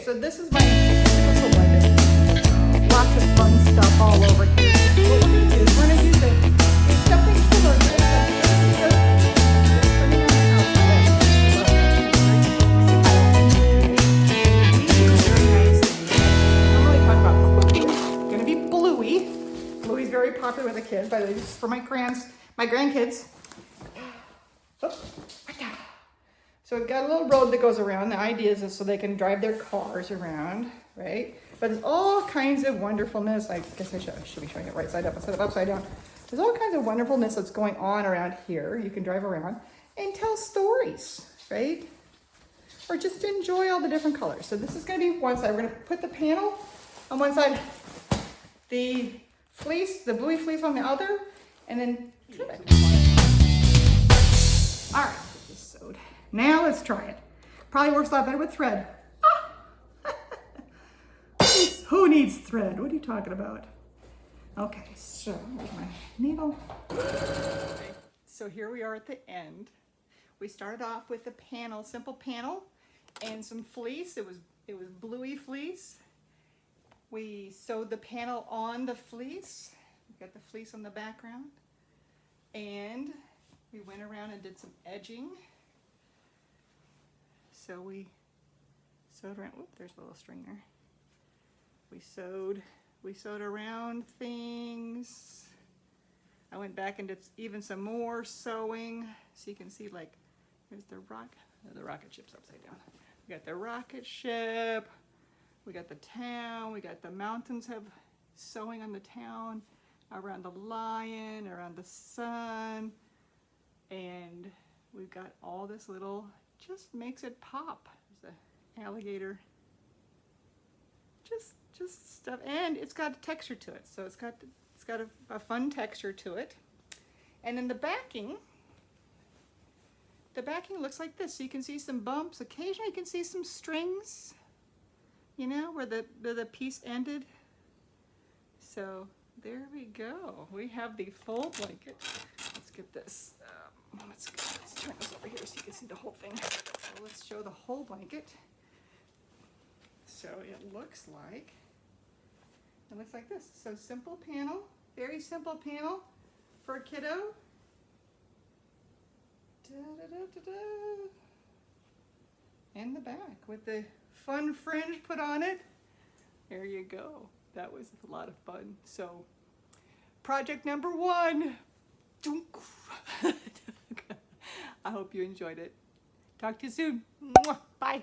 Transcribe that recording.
so this is my typical budget. Lots of fun stuff all over here. What we're going to do is we're going to use something similar to this. Normally talk about quilting. It's going to be Bluey. Bluey's very popular with the kids. By the way, this is for my grandkids. So we've got a little road that goes around. The idea is so they can drive their cars around, right? But there's all kinds of wonderfulness. I guess I should be showing it right side up instead of upside down. There's all kinds of wonderfulness that's going on around here. You can drive around and tell stories, right? Or just enjoy all the different colors. So this is going to be one side. We're going to put the panel on one side, the fleece, the bluey fleece on the other, and then trim it. All right, get this sewed. Now let's try it. Probably works a lot better with thread. Who needs thread? What are you talking about? Okay, so here's my needle. So here we are at the end. We started off with a panel, simple panel, and some fleece. It was bluey fleece. We sewed the panel on the fleece. We got the fleece on the background, and we went around and did some edging. So we sewed around. Oop, there's a little strainer. We sewed around things. I went back and did even some more sewing, so you can see, like, here's the rocket ship's upside down. We got the rocket ship. We got the town. We got the mountains have sewing on the town, around the lion, around the sun, and we've got all this little, just makes it pop. There's the alligator. Just stuff, and it's got a texture to it, so it's got a fun texture to it. And then the backing looks like this. So you can see some bumps. Occasionally you can see some strings, you know, where the piece ended. So there we go. We have the full blanket. Let's get this. Let's turn this over here so you can see the whole thing. So let's show the whole blanket. So it looks like this. So simple panel, very simple panel for a kiddo. And the back with the fun fringe put on it. There you go. That was a lot of fun. So project number 1. I hope you enjoyed it. Talk to you soon. Bye.